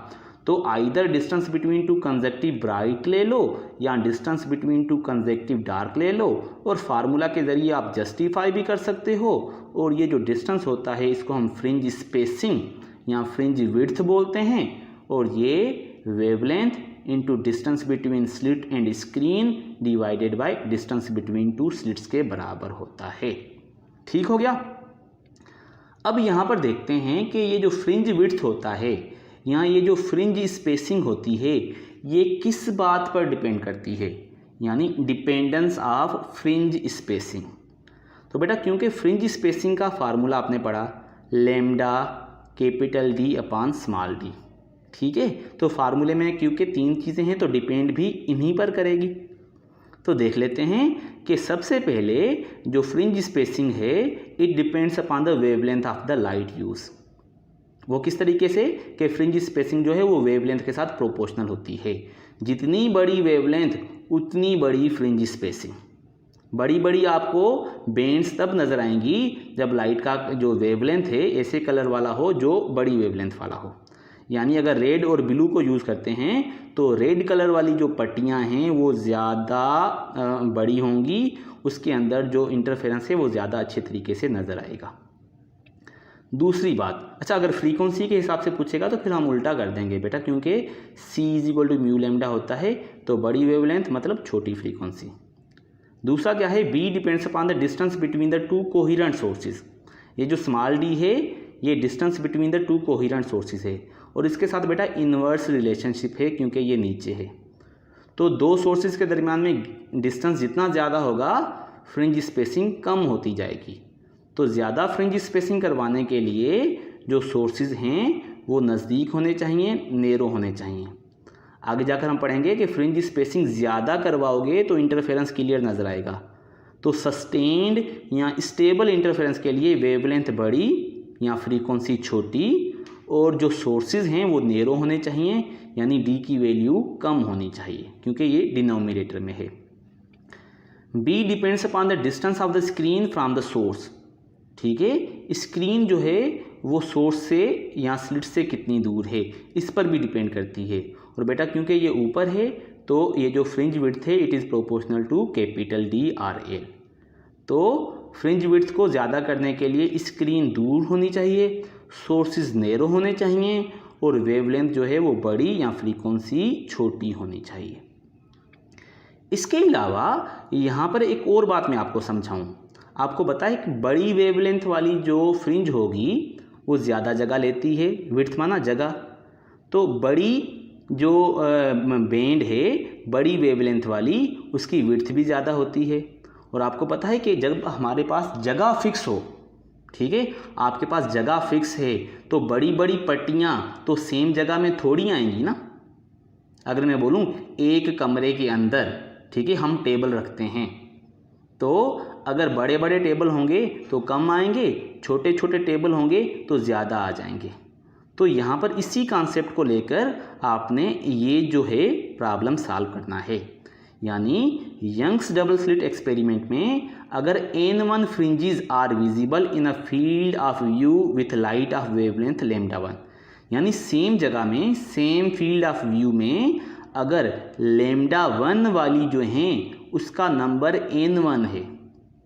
तो either distance between two consecutive bright ले लो या distance between two consecutive dark ले लो, और फार्मूला के ज़रिए आप जस्टिफाई भी कर सकते हो। और ये जो डिस्टेंस होता है इसको हम फ्रिंज स्पेसिंग या फ्रिंज विड्थ बोलते हैं, और ये wavelength into distance between slit and screen divided by distance between two slits के बराबर होता है। ठीक हो गया। अब यहाँ पर देखते हैं कि ये जो फ्रिंज विड्थ होता है या ये जो फ्रिंज स्पेसिंग होती है ये किस बात पर डिपेंड करती है, यानी डिपेंडेंस ऑफ फ्रिंज स्पेसिंग। तो बेटा क्योंकि फ्रिंज स्पेसिंग का फार्मूला आपने पढ़ा lambda capital D upon small D, ठीक है। तो फार्मूले में क्योंकि 3 चीज़ें हैं तो डिपेंड भी इन्हीं पर करेगी। तो देख लेते हैं कि सबसे पहले जो फ्रिंज स्पेसिंग है it depends upon the wavelength of the light use. वो किस तरीके से कि फ्रिंज स्पेसिंग जो है वो वेवलेंथ के साथ प्रोपोर्शनल होती है। जितनी बड़ी वेवलेंथ उतनी बड़ी फ्रिंज स्पेसिंग। बड़ी बड़ी आपको बेंड्स तब नज़र आएंगी जब लाइट का जो वेवलेंथ है ऐसे कलर वाला हो जो बड़ी वेवलेंथ वाला हो। यानी अगर रेड और ब्लू को यूज़ करते हैं तो रेड कलर वाली जो पट्टियां हैं वो ज़्यादा बड़ी होंगी, उसके अंदर जो इंटरफेरेंस है वो ज़्यादा अच्छे तरीके से नज़र आएगा। दूसरी बात, अच्छा अगर फ्रीक्वेंसी के हिसाब से पूछेगा तो फिर हम उल्टा कर देंगे बेटा, क्योंकि C = म्यू लेमडा होता है तो बड़ी वेवलेंथ मतलब छोटी फ्रीक्वेंसी। दूसरा क्या है, B depends upon the distance between the 2 coherent sources. ये जो स्मॉल d है ये distance between the 2 coherent sources है, और इसके साथ बेटा इन्वर्स रिलेशनशिप है क्योंकि ये नीचे है। तो 2 सोर्सेज के दरमियान में डिस्टेंस जितना ज़्यादा होगा फ्रिंज स्पेसिंग कम होती जाएगी। तो ज़्यादा फ्रिंज स्पेसिंग करवाने के लिए जो सोर्सेज हैं वो नज़दीक होने चाहिए, नेरो होने चाहिए। आगे जाकर हम पढ़ेंगे कि फ्रिंज स्पेसिंग ज़्यादा करवाओगे तो इंटरफेरेंस क्लियर नज़र आएगा। तो सस्टेन्ड या स्टेबल इंटरफेरेंस के लिए वेवलेंथ बड़ी या फ्रीक्वेंसी छोटी, और जो सोर्सेज हैं वो नेरो होने चाहिए, यानी डी की वैल्यू कम होनी चाहिए क्योंकि ये डिनोमिनेटर में है। B depends upon the distance of the screen from the source. ठीक है, स्क्रीन जो है वो सोर्स से या स्लिट से कितनी दूर है इस पर भी डिपेंड करती है। और बेटा क्योंकि ये ऊपर है तो ये जो फ्रिंज विड्थ है it is proportional to capital D or L. तो फ्रिंज विड्थ को ज़्यादा करने के लिए स्क्रीन दूर होनी चाहिए, सोर्सेज नेरो होने चाहिए, और वेवलेंथ जो है वो बड़ी या फ्रीक्वेंसी छोटी होनी चाहिए। इसके अलावा यहाँ पर एक और बात मैं आपको समझाऊँ। आपको पता है कि बड़ी वेवलेंथ वाली जो फ्रिंज होगी वो ज़्यादा जगह लेती है, विड्थ माना जगह। तो बड़ी जो बैंड है बड़ी वेवलेंथ वाली उसकी विड्थ भी ज़्यादा होती है। और आपको पता है कि जब हमारे पास जगह फिक्स हो, ठीक है, आपके पास जगह फिक्स है तो बड़ी बड़ी पट्टियाँ तो सेम जगह में थोड़ी आएंगी ना। अगर मैं बोलूँ एक कमरे के अंदर, ठीक है, हम टेबल रखते हैं, तो अगर बड़े बड़े टेबल होंगे तो कम आएंगे, छोटे छोटे टेबल होंगे तो ज़्यादा आ जाएंगे। तो यहाँ पर इसी कॉन्सेप्ट को लेकर आपने ये जो है प्रॉब्लम सॉल्व करना है। यानी यंग्स डबल स्लिट एक्सपेरिमेंट में अगर n1 fringes are visible in a field of view with light of wavelength λ1, यानी सेम जगह में सेम फील्ड ऑफ व्यू में अगर λ1 वाली जो हैं उसका नंबर n1 है,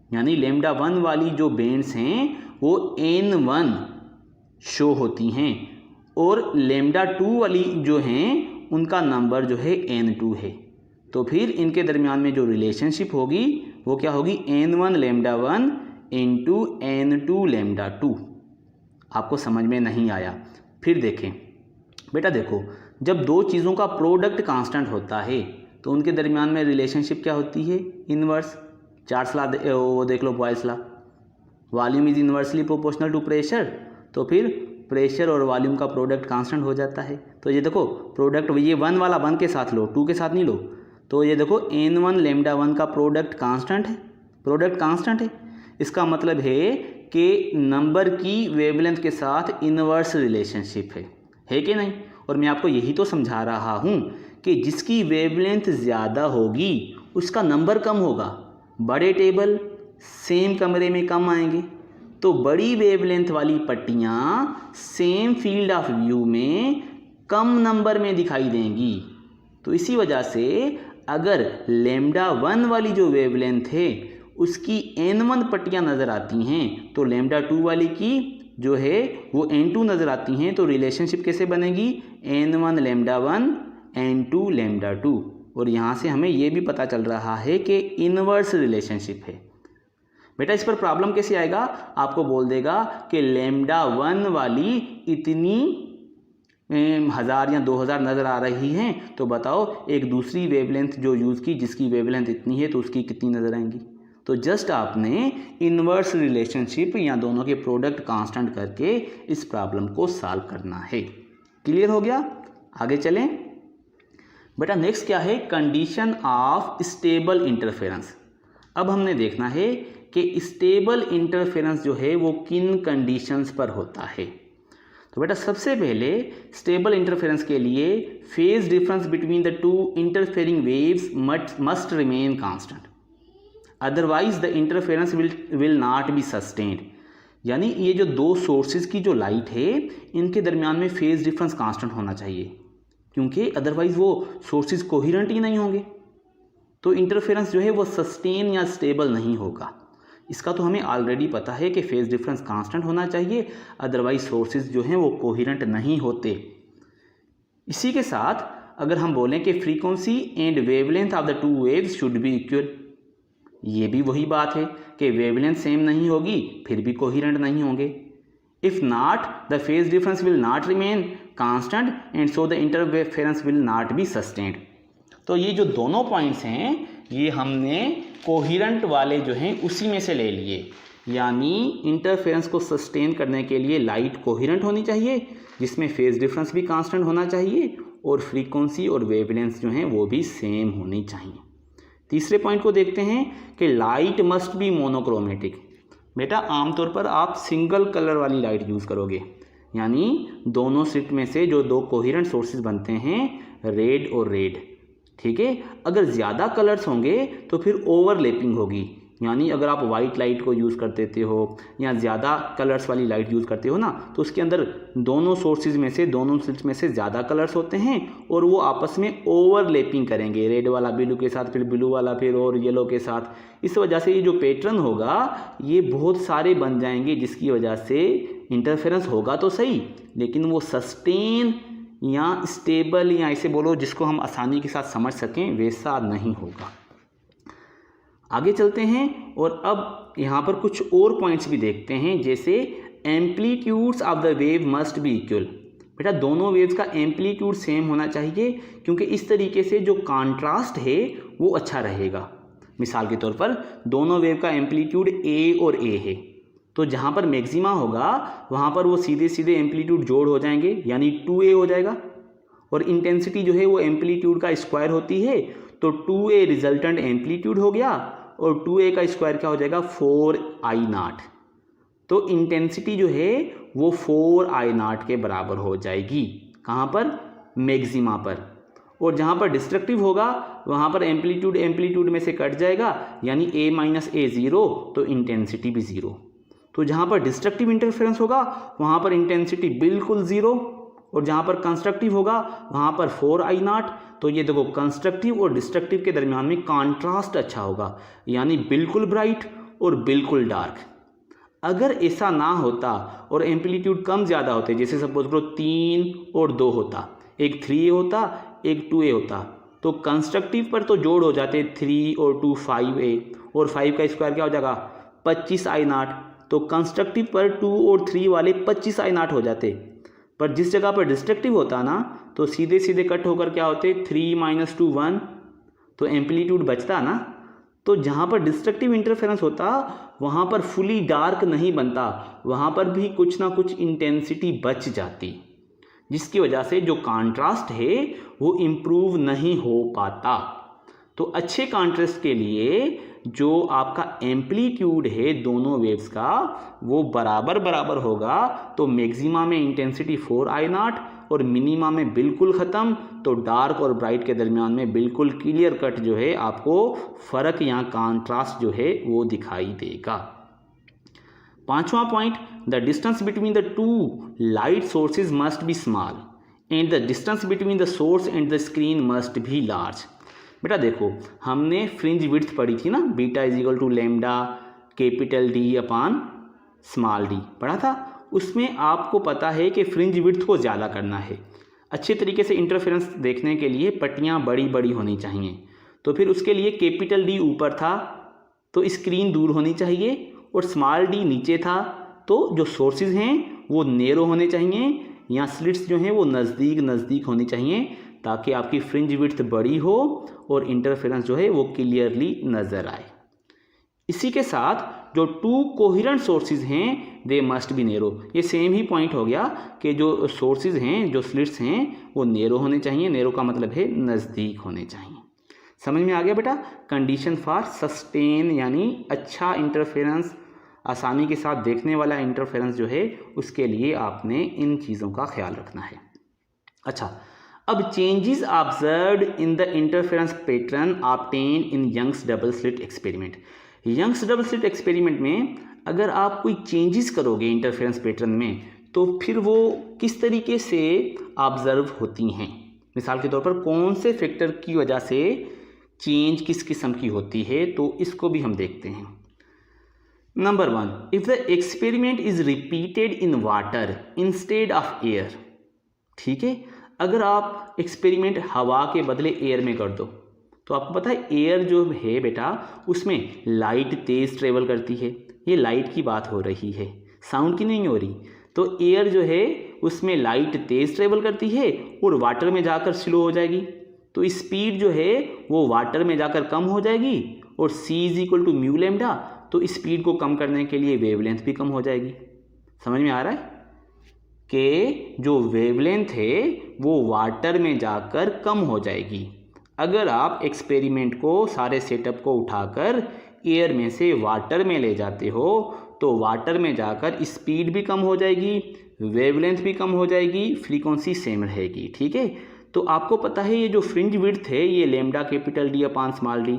यानी λ1 वाली जो बेंड्स हैं वो n1 शो होती हैं, और λ2 वाली जो हैं उनका नंबर जो है n2 है, तो फिर इनके दरमियान में जो रिलेशनशिप होगी वो क्या होगी, n1 λ1 इंटू n2 λ2। आपको समझ में नहीं आया? फिर देखें बेटा, देखो जब दो चीज़ों का प्रोडक्ट कांस्टेंट होता है तो उनके दरमियान में रिलेशनशिप क्या होती है, इन्वर्स। चार्ल्स लॉ वो देख लो, Boyle's law, volume is inversely proportional to pressure. तो फिर प्रेशर और वॉल्यूम का प्रोडक्ट कांस्टेंट हो जाता है। तो ये देखो प्रोडक्ट ये 1 वाला 1 के साथ लो, 2 के साथ नहीं लो। तो ये देखो n1 लैम्डा 1 का प्रोडक्ट कांस्टेंट है। इसका मतलब है कि नंबर की वेवलेंथ के साथ इनवर्स रिलेशनशिप है कि नहीं। और मैं आपको यही तो समझा रहा हूँ कि जिसकी वेवलेंथ ज़्यादा होगी उसका नंबर कम होगा। बड़े टेबल सेम कमरे में कम आएंगे, तो बड़ी वेवलेंथ वाली पट्टियाँ सेम फील्ड ऑफ व्यू में कम नंबर में दिखाई देंगी। तो इसी वजह से अगर लैम्डा 1 वाली जो वेवलेंथ है उसकी n1 पट्टियाँ नज़र आती हैं तो लैम्डा 2 वाली की जो है वो n2 नज़र आती हैं। तो रिलेशनशिप कैसे बनेगी, n1 लैम्डा 1 n2 लैम्डा 2। और यहाँ से हमें ये भी पता चल रहा है कि इनवर्स रिलेशनशिप है। बेटा इस पर प्रॉब्लम कैसे आएगा, आपको बोल देगा कि लैम्डा 1 वाली इतनी 1000 या 2000 नज़र आ रही हैं, तो बताओ एक दूसरी वेवलेंथ जो यूज़ की जिसकी वेवलेंथ इतनी है तो उसकी कितनी नज़र आएंगी। तो जस्ट आपने इनवर्स रिलेशनशिप या दोनों के प्रोडक्ट कांस्टेंट करके इस प्रॉब्लम को सॉल्व करना है। क्लियर हो गया, आगे चलें। बेटा नेक्स्ट क्या है, कंडीशन ऑफ स्टेबल इंटरफेरेंस। अब हमने देखना है कि स्टेबल इंटरफेरेंस जो है वो किन कंडीशंस पर होता है। तो बेटा सबसे पहले स्टेबल इंटरफेरेंस के लिए phase difference between the to interfering waves must remain constant, otherwise the interference will not be sustained. यानी ये जो दो सोर्सेज की जो लाइट है इनके दरमियान में फेज डिफरेंस कांस्टेंट होना चाहिए, क्योंकि अदरवाइज वो सोर्सेज कोहेरेंट ही नहीं होंगे, तो इंटरफेरेंस जो है वो सस्टेन या स्टेबल नहीं होगा। इसका तो हमें ऑलरेडी पता है कि फेज डिफरेंस कांस्टेंट होना चाहिए, अदरवाइज सोर्सेज जो हैं वो कोहेरेंट नहीं होते। इसी के साथ अगर हम बोलें कि frequency and wavelength of the two waves should be equal, ये भी वही बात है कि वेवलेंथ सेम नहीं होगी फिर भी कोहेरेंट नहीं होंगे। If not the phase difference will not remain constant and so the interference will not be sustained. तो ये जो दोनों पॉइंट्स हैं ये हमने कोहेरेंट वाले जो हैं उसी में से ले लिए, यानी इंटरफेरेंस को सस्टेन करने के लिए लाइट कोहेरेंट होनी चाहिए जिसमें फेज डिफरेंस भी कांस्टेंट होना चाहिए और फ्रीक्वेंसी और वेवलेंथ जो हैं वो भी सेम होनी चाहिए। तीसरे पॉइंट को देखते हैं कि लाइट मस्ट बी मोनोक्रोमेटिक। बेटा आमतौर पर आप सिंगल कलर वाली लाइट यूज़ करोगे, यानी दोनों स्लिट में से जो दो कोहेरेंट सोर्सेज बनते हैं रेड और रेड, ठीक है। अगर ज़्यादा कलर्स होंगे तो फिर ओवरलैपिंग होगी, यानी अगर आप वाइट लाइट को यूज़ करते हो या ज़्यादा कलर्स वाली लाइट यूज़ करते हो ना, तो उसके अंदर दोनों सोर्सेज में से दोनों स्लिट्स में से ज़्यादा कलर्स होते हैं और वो आपस में ओवरलैपिंग करेंगे, रेड वाला ब्लू के साथ, फिर ब्लू वाला फिर और येलो के साथ। इस वजह से ये जो पैटर्न होगा ये बहुत सारे बन जाएंगे, जिसकी वजह से इंटरफेरेंस होगा तो सही लेकिन वो सस्टेन या स्टेबल या ऐसे बोलो जिसको हम आसानी के साथ समझ सकें वैसा नहीं होगा। आगे चलते हैं और अब यहाँ पर कुछ और पॉइंट्स भी देखते हैं, जैसे amplitudes of the wave must be equal. बेटा दोनों वेव्स का एम्पलीट्यूड सेम होना चाहिए, क्योंकि इस तरीके से जो कॉन्ट्रास्ट है वो अच्छा रहेगा। मिसाल के तौर पर दोनों वेव का एम्पलीट्यूड ए और ए है, तो जहाँ पर मैक्सिमा होगा वहाँ पर वो सीधे सीधे एम्पलीट्यूड जोड़ हो जाएंगे, यानी 2a हो जाएगा। और इंटेंसिटी जो है वो एम्पलीट्यूड का स्क्वायर होती है, तो 2a रिजल्टेंट एम्पलीट्यूड हो गया और 2a का स्क्वायर क्या हो जाएगा 4I0। तो इंटेंसिटी जो है वो 4I0 के बराबर हो जाएगी, कहाँ पर, मैक्सिमा पर। और जहाँ पर डिस्ट्रक्टिव होगा वहाँ पर एम्पलीट्यूड में से कट जाएगा, यानी a माइनस a 0, तो इंटेंसिटी भी 0। तो जहाँ पर डिस्ट्रक्टिव इंटरफेरेंस होगा वहाँ पर इंटेंसिटी बिल्कुल 0 और जहाँ पर कंस्ट्रक्टिव होगा वहाँ पर 4I0। तो ये देखो कंस्ट्रक्टिव और डिस्ट्रक्टिव के दरमियान में कॉन्ट्रास्ट अच्छा होगा, यानी बिल्कुल ब्राइट और बिल्कुल डार्क। अगर ऐसा ना होता और एम्पलीट्यूड कम ज़्यादा होते, जैसे सपोज करो 3 और 2 होता, एक 3a होता एक 2a होता, तो कंस्ट्रक्टिव पर तो जोड़ हो जाते 3 और 2 5a, और 5 का स्क्वायर क्या हो जाएगा 25I0। तो कंस्ट्रक्टिव पर 2 और 3 वाले 25I0 हो जाते, पर जिस जगह पर डिस्ट्रक्टिव होता ना तो सीधे सीधे कट होकर क्या होते 3 - 2 1, तो एम्पलीट्यूड बचता ना। तो जहाँ पर डिस्ट्रक्टिव इंटरफेरेंस होता वहाँ पर फुली डार्क नहीं बनता, वहाँ पर भी कुछ ना कुछ इंटेंसिटी बच जाती, जिसकी वजह से जो कंट्रास्ट है वो इम्प्रूव नहीं हो पाता। तो अच्छे कंट्रास्ट के लिए जो आपका एम्पलीट्यूड है दोनों वेव्स का वो बराबर बराबर होगा। तो मैक्सिमा में इंटेंसिटी 4I0 और मिनिमा में बिल्कुल ख़त्म, तो डार्क और ब्राइट के दरमियान में बिल्कुल क्लियर कट जो है आपको फ़र्क या कंट्रास्ट जो है वो दिखाई देगा। पांचवा point, the distance between the two light sources must be small and the distance between the source and the screen must be large. बेटा देखो, हमने फ्रिंज विड्थ पढ़ी थी ना, beta is equal to lambda capital D upon small d पढ़ा था। उसमें आपको पता है कि फ्रिंज विड्थ को ज़्यादा करना है। अच्छे तरीके से इंटरफेरेंस देखने के लिए पट्टियाँ बड़ी बड़ी होनी चाहिए, तो फिर उसके लिए कैपिटल डी ऊपर था तो स्क्रीन दूर होनी चाहिए, और स्मॉल डी नीचे था तो जो सोर्सेज हैं वो नेरो होने चाहिए, या स्लिट्स जो हैं वो नज़दीक नज़दीक होनी चाहिए, ताकि आपकी फ्रिंज विड्थ बड़ी हो और इंटरफेरेंस जो है वो क्लियरली नज़र आए। इसी के साथ जो टू कोहेरेंट सोर्सेज हैं दे मस्ट बी नेरो। ये सेम ही पॉइंट हो गया कि जो सोर्सेज हैं, जो स्लिट्स हैं वो नेरो होने चाहिए। नेरो का मतलब है नज़दीक होने चाहिए। समझ में आ गया बेटा? कंडीशन फॉर सस्टेन यानी अच्छा इंटरफेरेंस, आसानी के साथ देखने वाला इंटरफेरेंस जो है उसके लिए आपने इन चीज़ों का ख्याल रखना है। अच्छा, अब changes observed in the interference pattern obtained in Young's double slit experiment. Young's double slit experiment में अगर आप कोई चेंजेस करोगे इंटरफेरेंस पैटर्न में तो फिर वो किस तरीके से ऑब्जर्व होती हैं। मिसाल के तौर पर कौन से फैक्टर की वजह से चेंज किस किस्म की होती है, तो इसको भी हम देखते हैं। Number 1, if the experiment is repeated in water instead of air. ठीक है, अगर आप एक्सपेरिमेंट हवा के बदले एयर में कर दो तो आपको पता है एयर जो है बेटा उसमें लाइट तेज़ ट्रेवल करती है। ये लाइट की बात हो रही है, साउंड की नहीं हो रही। तो एयर जो है उसमें लाइट तेज़ ट्रेवल करती है और वाटर में जाकर स्लो हो जाएगी, तो स्पीड जो है वो वाटर में जाकर कम हो जाएगी, और c is equal to mu lambda, तो स्पीड को कम करने के लिए वेवलेंथ भी कम हो जाएगी। समझ में आ रहा है कि जो वेवलेंथ है वो वाटर में जाकर कम हो जाएगी। अगर आप एक्सपेरिमेंट को, सारे सेटअप को उठाकर एयर में से वाटर में ले जाते हो तो वाटर में जाकर स्पीड भी कम हो जाएगी, वेवलेंथ भी कम हो जाएगी, फ्रीक्वेंसी सेम रहेगी। ठीक है, तो आपको पता है ये जो फ्रिंज विड्थ है ये lambda capital D upon small D.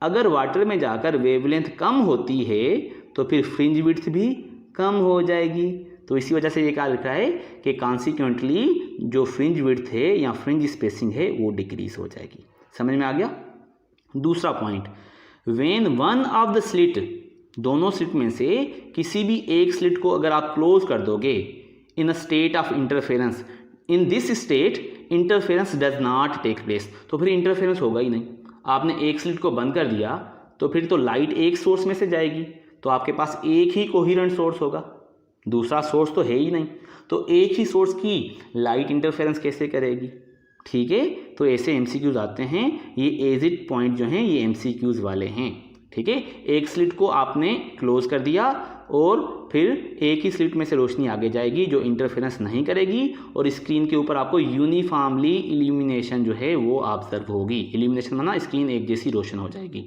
अगर वाटर में जाकर वेवलेंथ कम होती है तो फिर फ्रिंज विड्थ भी कम हो जाएगी। तो इसी वजह से ये क्या लिखा है कि कॉन्सिक्वेंटली जो फ्रिंज विड्थ है या फ्रिंज स्पेसिंग है वो डिक्रीज हो जाएगी। समझ में आ गया? दूसरा point, when one of the slit, दोनों स्लिट में से किसी भी एक स्लिट को अगर आप क्लोज कर दोगे in a state of interference, in this state interference does not take place, तो फिर इंटरफेरेंस होगा ही नहीं। आपने एक स्लिट को बंद कर दिया तो फिर तो लाइट एक सोर्स में से जाएगी, तो आपके पास एक ही कोहेरेंट सोर्स होगा, दूसरा सोर्स तो है ही नहीं, तो एक ही सोर्स की लाइट इंटरफेरेंस कैसे करेगी। ठीक है, तो ऐसे एमसीक्यूज आते हैं, ये एज इट पॉइंट जो हैं ये एमसीक्यूज वाले हैं। ठीक है, एक स्लिट को आपने क्लोज कर दिया और फिर एक ही स्लिट में से रोशनी आगे जाएगी जो इंटरफेरेंस नहीं करेगी, और स्क्रीन के ऊपर आपको यूनिफॉर्मली इल्यूमिनेशन जो है वो ऑब्जर्व होगी। इल्यूमिनेशन माना स्क्रीन एक जैसी रोशन हो जाएगी,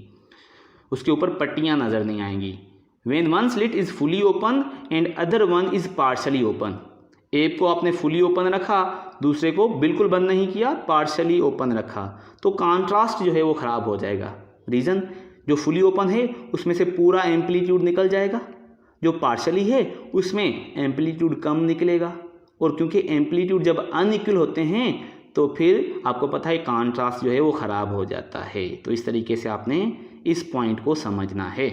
उसके ऊपर पट्टियाँ नज़र नहीं आएंगी। When one slit is fully open and other one is partially open, एक को आपने फुली ओपन रखा, दूसरे को बिल्कुल बंद नहीं किया, पार्शली ओपन रखा, तो कंट्रास्ट जो है वो ख़राब हो जाएगा। रीज़न, जो फुली ओपन है उसमें से पूरा एम्पलीट्यूड निकल जाएगा, जो पार्शली है उसमें एम्पलीट्यूड कम निकलेगा, और क्योंकि एम्पलीट्यूड जब अनइक्वल होते हैं तो फिर आपको पता है कंट्रास्ट जो है वो ख़राब हो जाता है। तो इस तरीके से आपने इस पॉइंट को समझना है।